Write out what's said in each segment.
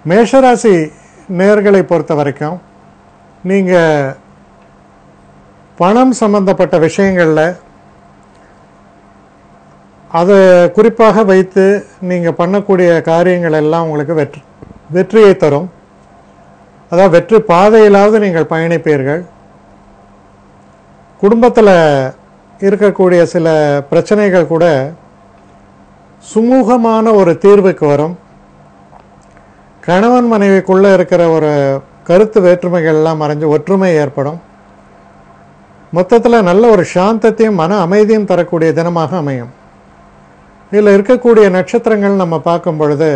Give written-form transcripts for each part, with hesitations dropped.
மேஷராசி நேர்களை பொறுத்த வரைக்கும் நீங்கள் பணம் சம்பந்தப்பட்ட விஷயங்களில் அதை குறிப்பாக வைத்து நீங்கள் பண்ணக்கூடிய காரியங்கள் எல்லாம் உங்களுக்கு வெற்றியை தரும். அதாவது வெற்றி பாதையிலாவது நீங்கள் பயணிப்பீர்கள். குடும்பத்தில் இருக்கக்கூடிய சில பிரச்சனைகள் கூட சுமூகமான ஒரு தீர்வுக்கு வரும். கணவன் மனைவிக்குள்ளே இருக்கிற ஒரு கருத்து வேற்றுமைகள்லாம் மறைஞ்சு ஒற்றுமை ஏற்படும். மொத்தத்தில் நல்ல ஒரு சாந்தத்தையும் மன அமைதியும் தரக்கூடிய தினமாக அமையும். இதில் இருக்கக்கூடிய நட்சத்திரங்கள் நம்ம பார்க்கும் பொழுது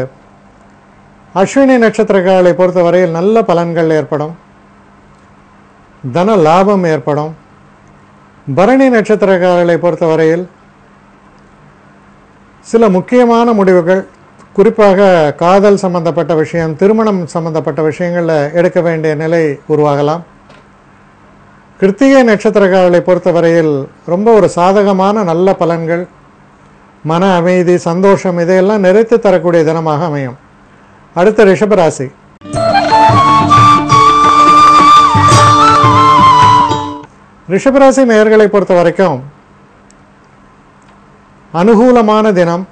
அஸ்வினி நட்சத்திரக்காரர்களை பொறுத்தவரையில் நல்ல பலன்கள் ஏற்படும், தன லாபம் ஏற்படும். பரணி நட்சத்திரக்காரர்களை பொறுத்தவரையில் சில முக்கியமான முடிவுகள், குறிப்பாக காதல் சம்பந்தப்பட்ட விஷயம், திருமணம் சம்பந்தப்பட்ட விஷயங்களில் எடுக்க வேண்டிய நிலை உருவாகலாம். கிருத்திகை நட்சத்திரக்காரர்களை பொறுத்தவரையில் ரொம்ப ஒரு சாதகமான நல்ல பலன்கள், மன அமைதி, சந்தோஷம் இதையெல்லாம் நிறைத்து தரக்கூடிய தினமாக அமையும். அடுத்த ரிஷபராசி. ரிஷபராசி நேயர்களை பொறுத்த வரைக்கும் அனுகூலமான தினம்.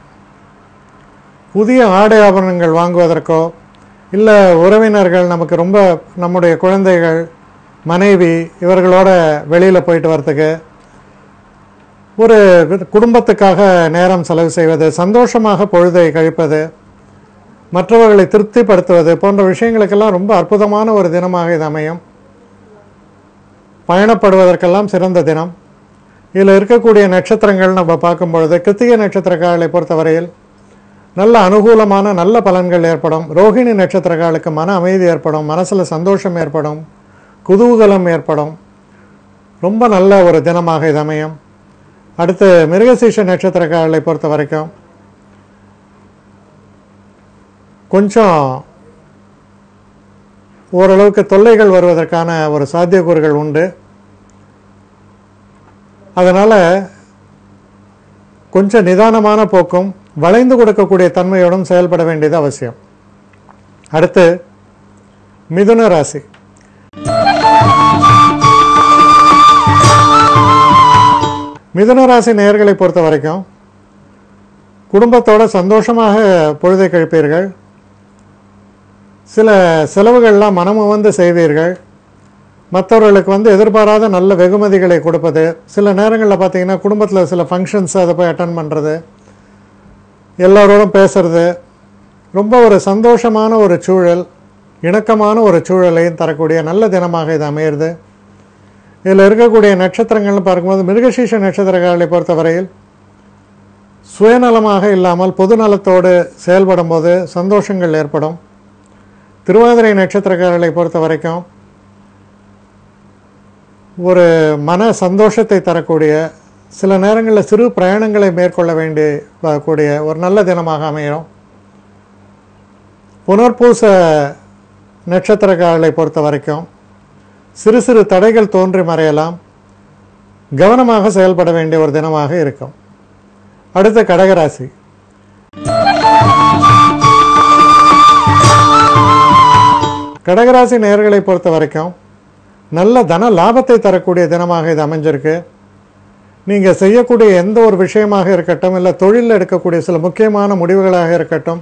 புதிய ஆடை ஆபரணங்கள் வாங்குவதற்கோ இல்லை உறவினர்கள் நமக்கு ரொம்ப நம்முடைய குழந்தைகள், மனைவி இவர்களோட வெளியில் போயிட்டு வரத்துக்கு, ஒரு குடும்பத்துக்காக நேரம் செலவு செய்வது, சந்தோஷமாக பொழுதை கழிப்பது, மற்றவர்களை திருப்திப்படுத்துவது போன்ற விஷயங்களுக்கெல்லாம் ரொம்ப அற்புதமான ஒரு தினமாக இது அமையும். பயணப்படுவதற்கெல்லாம் சிறந்த தினம். இதில் இருக்கக்கூடிய நட்சத்திரங்கள் நம்ம பார்க்கும் பொழுது கிருத்திகை நட்சத்திரக்காரர்களை பொறுத்தவரையில் நல்ல அனுகூலமான நல்ல பலன்கள் ஏற்படும். ரோஹிணி நட்சத்திரக்காரர்களுக்கு மன அமைதி ஏற்படும், மனசில் சந்தோஷம் ஏற்படும், குதூகலம் ஏற்படும். ரொம்ப நல்ல ஒரு தினமாக இது அமையும். அடுத்து மிருகசீஷ நட்சத்திரக்காரர்களை பொறுத்த வரைக்கும் கொஞ்சம் ஓரளவுக்கு தொல்லைகள் வருவதற்கான ஒரு சாத்தியக்கூறுகள் உண்டு. அதனால் கொஞ்சம் நிதானமான போக்கும் வளைந்து கொடுக்கக்கூடிய தன்மையோடும் செயல்பட வேண்டியது அவசியம். அடுத்து மிதுன ராசி. மிதுன ராசி நேயர்களை பொறுத்த வரைக்கும் குடும்பத்தோட சந்தோஷமாக பொழுதை கழிப்பீர்கள். சில செலவுகள்லாம் மனமுவந்து செய்வீர்கள். மற்றவர்களுக்கு எதிர்பாராத நல்ல வெகுமதிகளை கொடுப்பது, சில நேரங்களில் பார்த்தீங்கன்னா குடும்பத்தில் சில ஃபங்க்ஷன்ஸ் அதை போய் அட்டன் பண்ணுறது, எல்லோரோடும் பேசுறது, ரொம்ப ஒரு சந்தோஷமான ஒரு சூழல், இணக்கமான ஒரு சூழலையும் தரக்கூடிய நல்ல தினமாக இது அமையிறது. இதில் இருக்கக்கூடிய நட்சத்திரங்கள்னு பார்க்கும்போது மிருகசீஷ நட்சத்திரக்காரர்களை பொறுத்தவரையில் சுயநலமாக இல்லாமல் பொதுநலத்தோடு செயல்படும் போது சந்தோஷங்கள் ஏற்படும். திருவாதிரை நட்சத்திரக்காரர்களை பொறுத்த வரைக்கும் ஒரு மன சந்தோஷத்தை தரக்கூடிய, சில நேரங்களில் சிறு பிரயாணங்களை மேற்கொள்ள கூடிய ஒரு நல்ல தினமாக அமையும். புனர்பூச நட்சத்திரக்காரர்களை பொறுத்த வரைக்கும் சிறு சிறு தடைகள் தோன்றி மறையலாம், கவனமாக செயல்பட வேண்டிய ஒரு தினமாக இருக்கும். அடுத்த கடகராசி. கடகராசி நேயர்களை பொறுத்த வரைக்கும் நல்ல தன லாபத்தை தரக்கூடிய தினமாக இது அமைஞ்சிருக்கு. நீங்கள் செய்யக்கூடிய எந்த ஒரு விஷயமாக இருக்கட்டும், இல்லை தொழிலில் எடுக்கக்கூடிய சில முக்கியமான முடிவுகளாக இருக்கட்டும்,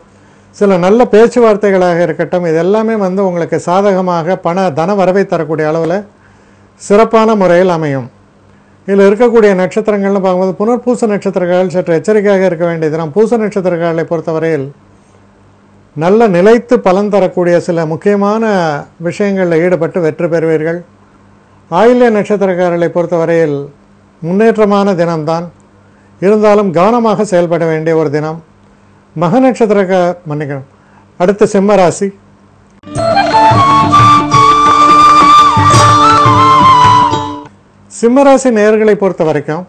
சில நல்ல பேச்சுவார்த்தைகளாக இருக்கட்டும், இது எல்லாமே உங்களுக்கு சாதகமாக தன வரவை தரக்கூடிய அளவில் சிறப்பான முறையில் அமையும். இதில் இருக்கக்கூடிய நட்சத்திரங்கள்னு பார்க்கும்போது புனர்பூச நட்சத்திரக்காரர்கள் சற்று எச்சரிக்கையாக இருக்க வேண்டிய தினம். பூச நட்சத்திரக்காரர்களை பொறுத்தவரையில் நல்ல நிலைத்து பலன் தரக்கூடிய சில முக்கியமான விஷயங்களில் ஈடுபட்டு வெற்றி பெறுவீர்கள். ஆயில்ய நட்சத்திரக்காரர்களை பொறுத்தவரையில் முன்னேற்றமான தினம்தான், இருந்தாலும் கவனமாக செயல்பட வேண்டிய ஒரு தினம். மக நட்சத்திரக்கார அடுத்த சிம்ம ராசி. சிம்மராசி நேயர்களை பொறுத்த வரைக்கும்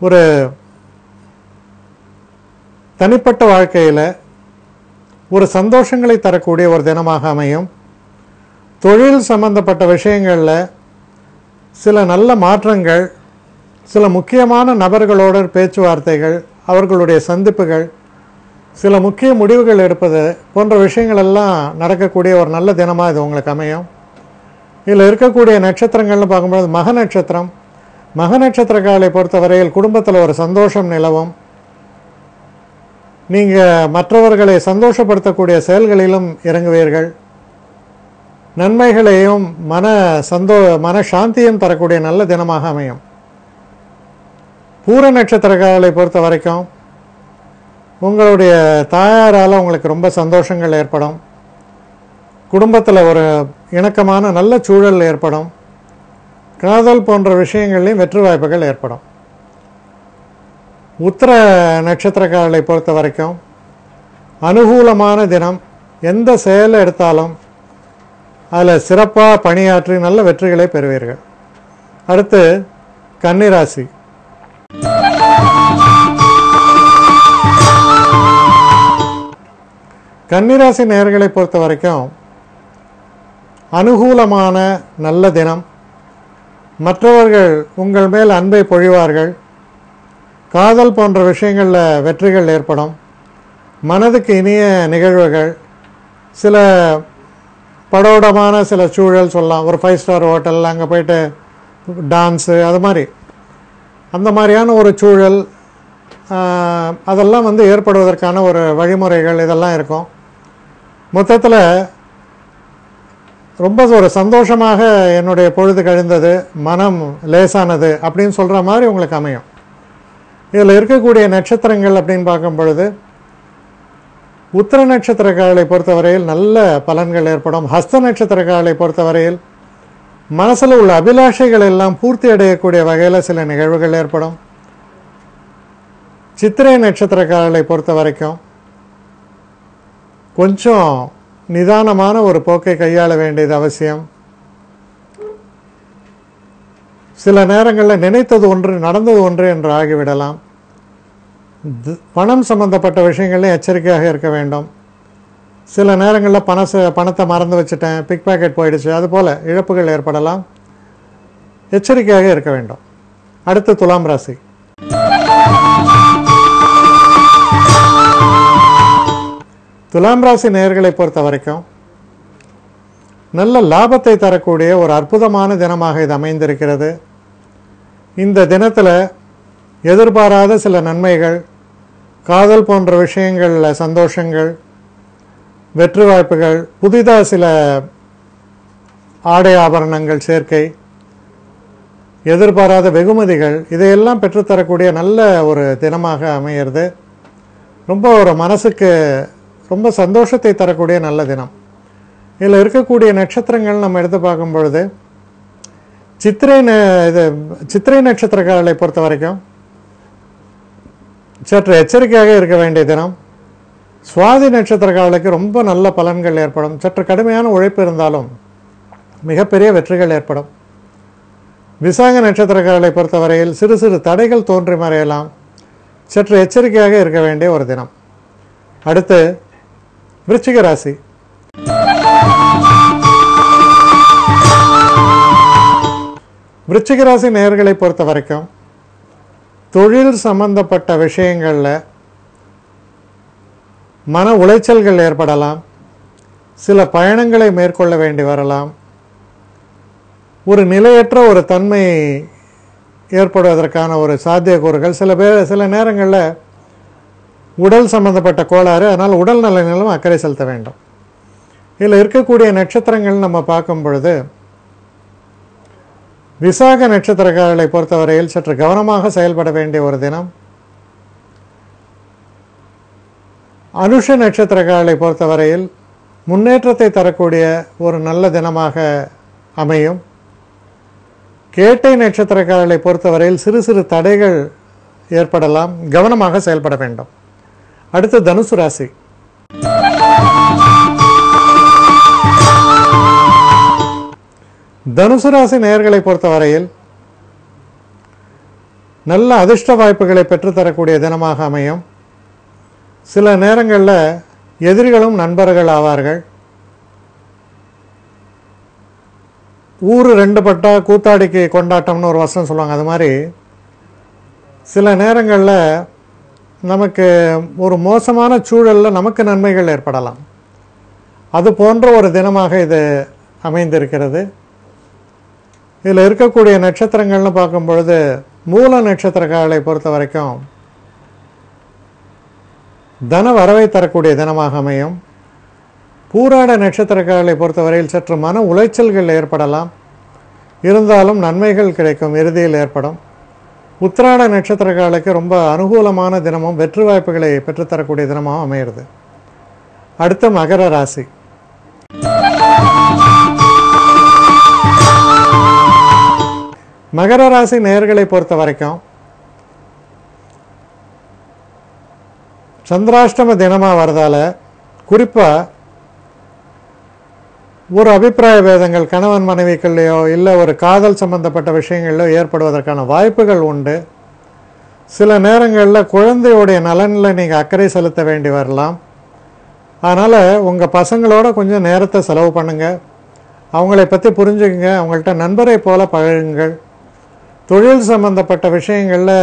ஒரு தனிப்பட்ட வாழ்க்கையில் ஒரு சந்தோஷங்களை தரக்கூடிய ஒரு தினமாக அமையும். தொழில் சம்பந்தப்பட்ட விஷயங்களில் சில நல்ல மாற்றங்கள், சில முக்கியமான நபர்களோட பேச்சுவார்த்தைகள், அவர்களுடைய சந்திப்புகள், சில முக்கிய முடிவுகள் எடுப்பது போன்ற விஷயங்கள் எல்லாம் நடக்கக்கூடிய ஒரு நல்ல தினமாக இது உங்களுக்கு அமையும். இதில் இருக்கக்கூடிய நட்சத்திரங்கள்னு பார்க்கும்போது மக நட்சத்திரம். மக நட்சத்திரக்காரர்களை பொறுத்தவரையில் குடும்பத்தில் ஒரு சந்தோஷம் நிலவும். நீங்கள் மற்றவர்களை சந்தோஷப்படுத்தக்கூடிய செயல்களிலும் இறங்குவீர்கள். நன்மைகளையும் மன சாந்தியும் தரக்கூடிய நல்ல தினமாக அமையும். பூர நட்சத்திரக்காரர்களை பொறுத்த வரைக்கும் உங்களுடைய தாயாரால் உங்களுக்கு ரொம்ப சந்தோஷங்கள் ஏற்படும். குடும்பத்தில் ஒரு இணக்கமான நல்ல சூழல் ஏற்படும். காதல் போன்ற விஷயங்கள்லையும் வெற்றி வாய்ப்புகள் ஏற்படும். உத்திர நட்சத்திரக்காரர்களை பொறுத்த வரைக்கும் அனுகூலமான தினம். எந்த செயலை எடுத்தாலும் அதில் சிறப்பாக பணியாற்றி நல்ல வெற்றிகளை பெறுவீர்கள். அடுத்து கன்னிராசி. கன்னிராசி நேயர்களை பொறுத்த வரைக்கும் அனுகூலமான நல்ல தினம். மற்றவர்கள் உங்கள் மேல் அன்பை பொழிவார்கள். காதல் போன்ற விஷயங்களில் வெற்றிகள் ஏற்படும். மனதுக்கு இனிய நிகழ்வுகள், சில படோடமான சில சூழல் சொல்லலாம். ஒரு 5 ஸ்டார் ஹோட்டல், அங்கே போயிட்டு டான்ஸு, அது மாதிரி அந்த மாதிரியான ஒரு சூழல் அதெல்லாம் ஏற்படுவதற்கான ஒரு வழிமுறைகள் இதெல்லாம் இருக்கும். மொத்தத்தில் ரொம்ப ஒரு சந்தோஷமாக என்னுடைய பொழுது கழிந்தது, மனம் லேசானது அப்படின்னு சொல்கிற மாதிரி உங்களுக்கு அமையும். இதில் இருக்கக்கூடிய நட்சத்திரங்கள் அப்படின்னு பார்க்கும் பொழுது உத்திர நட்சத்திரக்காரர்களை பொறுத்தவரையில் நல்ல பலன்கள் ஏற்படும். ஹஸ்த நட்சத்திரக்காரர்களை பொறுத்தவரையில் மனசில் உள்ள அபிலாஷைகள் எல்லாம் பூர்த்தி அடையக்கூடிய வகையில் சில நிகழ்வுகள் ஏற்படும். சித்திரை நட்சத்திரக்காரர்களை பொறுத்த வரைக்கும் கொஞ்சம் நிதானமான ஒரு போக்கை கையாள வேண்டியது அவசியம். சில நேரங்களில் நினைத்தது ஒன்று நடந்தது ஒன்று என்று ஆகிவிடலாம். பணம் சம்பந்தப்பட்ட விஷயங்கள்லையும் எச்சரிக்கையாக இருக்க வேண்டும். சில நேரங்களில் பணத்தை மறந்து வச்சுட்டேன், பிக் பாக்கெட் போயிடுச்சு, அதுபோல் இழப்புகள் ஏற்படலாம். எச்சரிக்கையாக இருக்க வேண்டும். அடுத்து துலாம் ராசி. துலாம் ராசி நேயர்களை பொறுத்த வரைக்கும் நல்ல லாபத்தை தரக்கூடிய ஒரு அற்புதமான தினமாக இது அமைந்திருக்கிறது. இந்த தினத்தில் எதிர்பாராத சில நன்மைகள், காதல் போன்ற விஷயங்களில் சந்தோஷங்கள், வெற்றி வாய்ப்புகள், புதிதாக சில ஆடை ஆபரணங்கள் சேர்க்கை, எதிர்பாராத வெகுமதிகள், இதையெல்லாம் பெற்றுத்தரக்கூடிய நல்ல ஒரு தினமாக அமைகிறது. ரொம்ப ஒரு மனசுக்கு ரொம்ப சந்தோஷத்தை தரக்கூடிய நல்ல தினம். இதில் இருக்கக்கூடிய நட்சத்திரங்கள் நம்ம எடுத்து பார்க்கும் பொழுது சித்திரை நட்சத்திரக்காரர்களை பொறுத்த வரைக்கும் சற்று எச்சரிக்கையாக இருக்க வேண்டிய தினம். சுவாதி நட்சத்திரக்காரர்களுக்கு ரொம்ப நல்ல பலன்கள் ஏற்படும். சற்று கடுமையான உழைப்பு இருந்தாலும் மிகப்பெரிய வெற்றிகள் ஏற்படும். விசாக நட்சத்திரக்காரர்களை பொறுத்தவரையில் சிறு சிறு தடைகள் தோன்றி மறையலாம். சற்று எச்சரிக்கையாக இருக்க வேண்டிய ஒரு தினம். அடுத்து விருச்சிக ராசி. விருச்சிக ராசி நேயர்களை பொறுத்த வரைக்கும் தொழில் சம்பந்தப்பட்ட விஷயங்களில் மன உளைச்சல்கள் ஏற்படலாம். சில பயணங்களை மேற்கொள்ள வேண்டி வரலாம். ஒரு நிலையற்ற ஒரு தன்மை ஏற்படுவதற்கான ஒரு சாத்தியக்கூறுகள் சில நேரங்களில் உடல் சம்பந்தப்பட்ட கோளாறு, அதனால் உடல் நலனிலும் அக்கறை செலுத்த வேண்டும். இதில் இருக்கக்கூடிய நட்சத்திரங்கள் நம்ம பார்க்கும் பொழுது விசாக நட்சத்திரக்காரர்களை பொறுத்தவரையில் சற்று கவனமாக செயல்பட வேண்டிய ஒரு தினம். அனுஷ நட்சத்திரக்காரர்களை பொறுத்தவரையில் முன்னேற்றத்தை தரக்கூடிய ஒரு நல்ல தினமாக அமையும். கேட்டை நட்சத்திரக்காரர்களை பொறுத்தவரையில் சிறு சிறு தடைகள் ஏற்படலாம். கவனமாக செயல்பட வேண்டும். அடுத்து தனுசு ராசி. தனுசு ராசி நேயர்களை பொறுத்தவரையில் நல்ல அதிர்ஷ்ட வாய்ப்புகளை பெற்றுத்தரக்கூடிய தினமாக அமையும். சில நேரங்களில் எதிரிகளும் நண்பர்கள் ஆவார்கள். ஊர் ரெண்டு பட்டா கூத்தாடிக்கு கொண்டாட்டம்னு ஒரு வசனம் சொல்லுவாங்க. அது மாதிரி சில நேரங்களில் நமக்கு ஒரு மோசமான சூழலில் நமக்கு நன்மைகள் ஏற்படலாம். அது போன்ற ஒரு தினமாக இது அமைந்திருக்கிறது. இதில் இருக்கக்கூடிய நட்சத்திரங்கள்னு பார்க்கும் பொழுது மூல நட்சத்திரக்காரர்களை பொறுத்த வரைக்கும் தன வரவை தரக்கூடிய தினமாக அமையும். பூராட நட்சத்திரக்காரர்களை பொறுத்தவரையில் சற்று மன உளைச்சல்கள் ஏற்படலாம், இருந்தாலும் நன்மைகள் கிடைக்கும், இறுதியில் ஏற்படும். உத்திராட நட்சத்திரக்காரர்களுக்கு ரொம்ப அனுகூலமான தினமும் வெற்றி வாய்ப்புகளை பெற்றுத்தரக்கூடிய தினமாகவும் அமைகிறது. அடுத்த மகர ராசி. மகர ராசி நேயர்களை பொறுத்த வரைக்கும் சந்திராஷ்டம தினமாக வரதால குறிப்பாக ஒரு அபிப்பிராய பேதங்கள் கணவன் மனைவிக்குள்ளேயோ இல்லை ஒரு காதல் சம்பந்தப்பட்ட விஷயங்களிலோ ஏற்படுவதற்கான வாய்ப்புகள் உண்டு. சில நேரங்களில் குழந்தையுடைய நலனில் நீங்கள் அக்கறை செலுத்த வேண்டி வரலாம். அதனால் உங்கள் பசங்களோட கொஞ்சம் நேரத்தை செலவு பண்ணுங்கள், அவங்களை பற்றி புரிஞ்சுக்குங்க, அவங்கள்ட்ட நண்பரை போல பழகுங்கள். தொழில் சம்பந்தப்பட்ட விஷயங்களில்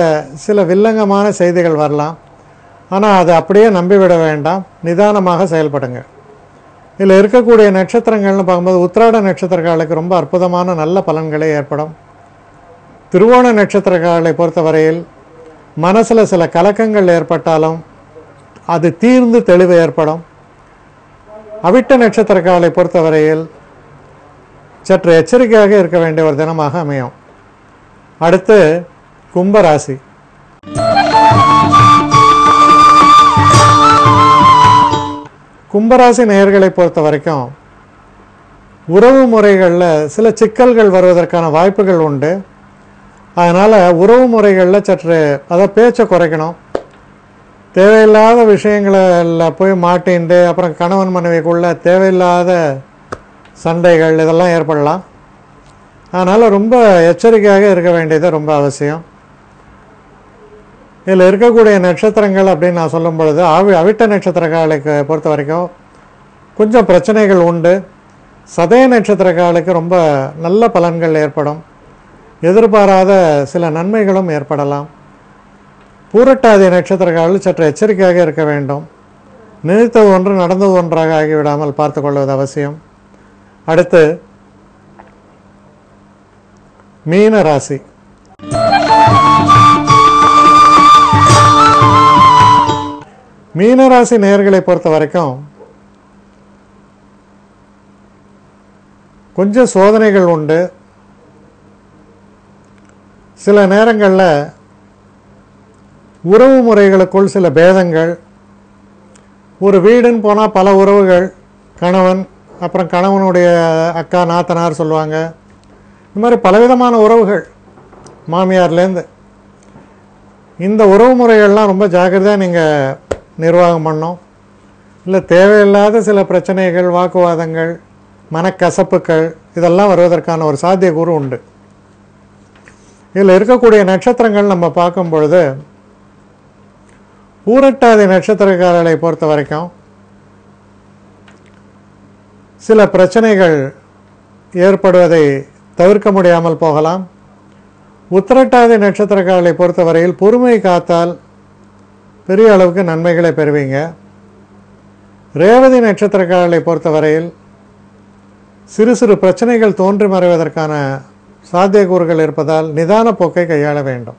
சில வில்லங்கமான செய்திகள் வரலாம், ஆனால் அதை அப்படியே நம்பிவிட வேண்டாம், நிதானமாக செயல்படுங்க. இதில் இருக்கக்கூடிய நட்சத்திரங்கள்னு பார்க்கும்போது உத்திராட நட்சத்திரக்காரர்களுக்கு ரொம்ப அற்புதமான நல்ல பலன்களே ஏற்படும். திருவோண நட்சத்திரக்காரர்களை பொறுத்தவரையில் மனசில் சில கலக்கங்கள் ஏற்பட்டாலும் அது தீர்ந்து தெளிவு ஏற்படும். அவிட்ட நட்சத்திரக்காரர்களை பொறுத்தவரையில் சற்று எச்சரிக்கையாக இருக்க வேண்டிய ஒரு தினமாக அமையும். அடுத்து கும்பராசி. கும்பராசி நேயர்களை பொறுத்த வரைக்கும் உறவு முறைகளில் சில சிக்கல்கள் வருவதற்கான வாய்ப்புகள் உண்டு. அதனால் உறவு முறைகளில் சற்று அதை பேச்சை குறைக்கணும். தேவையில்லாத விஷயங்களில் போய் மாட்டின்ட்டு அப்புறம் கணவன் மனைவிக்குள்ள தேவையில்லாத சண்டைகள் இதெல்லாம் ஏற்படலாம். அதனால் ரொம்ப எச்சரிக்கையாக இருக்க வேண்டியது ரொம்ப அவசியம். இதில் இருக்கக்கூடிய நட்சத்திரங்கள் அப்படின்னு நான் சொல்லும் பொழுது அவிட்ட நட்சத்திரக்காரர்களுக்கு பொறுத்த வரைக்கும் கொஞ்சம் பிரச்சனைகள் உண்டு. சதய நட்சத்திரக்காரர்களுக்கு ரொம்ப நல்ல பலன்கள் ஏற்படும், எதிர்பாராத சில நன்மைகளும் ஏற்படலாம். பூரட்டாதி நட்சத்திரக்காரர்கள் சற்று எச்சரிக்கையாக இருக்க வேண்டும். நினைத்தது ஒன்று நடந்தது ஒன்றாக ஆகிவிடாமல் பார்த்து கொள்வது அவசியம். அடுத்து மீன ராசி. மீனராசி நேயர்களை பொறுத்த வரைக்கும் கொஞ்சம் சோதனைகள் உண்டு. சில நேரங்களில் உறவு முறைகளுக்குள் சில பேதங்கள், ஒரு வீடுன்னு போனால் பல உறவுகள், கணவன் அப்புறம் கணவனுடைய அக்கா நாத்தனார் சொல்லுவாங்க, இந்த மாதிரி பலவிதமான உறவுகள் மாமியார்லேருந்து. இந்த உறவு முறைகள்லாம் ரொம்ப ஜாக்கிரதையாக நீங்கள் நிர்வாகம் பண்ணோம். இல்லை தேவையில்லாத சில பிரச்சனைகள், வாக்குவாதங்கள், மனக்கசப்புகள் இதெல்லாம் வருவதற்கான ஒரு சாத்தியக்கூறு உண்டு. இதில் இருக்கக்கூடிய நட்சத்திரங்கள் நம்ம பார்க்கும் பொழுது பூரட்டாதி நட்சத்திரக்காரர்களை பொறுத்த வரைக்கும் சில பிரச்சனைகள் ஏற்படுவதை தவிர்க்க முடியாமல் போகலாம். உத்திரட்டாதி நட்சத்திரக்காரர்களை பொறுத்தவரையில் பொறுமை காத்தால் பெரிய அளவுக்கு நன்மைகளை பெறுவீங்க. ரேவதி நட்சத்திரக்காரர்களை பொறுத்தவரையில் சிறு சிறு பிரச்சனைகள் தோன்றி மறைவதற்கான சாத்தியக்கூறுகள் இருப்பதால் நிதான போக்கை கையாள வேண்டும்.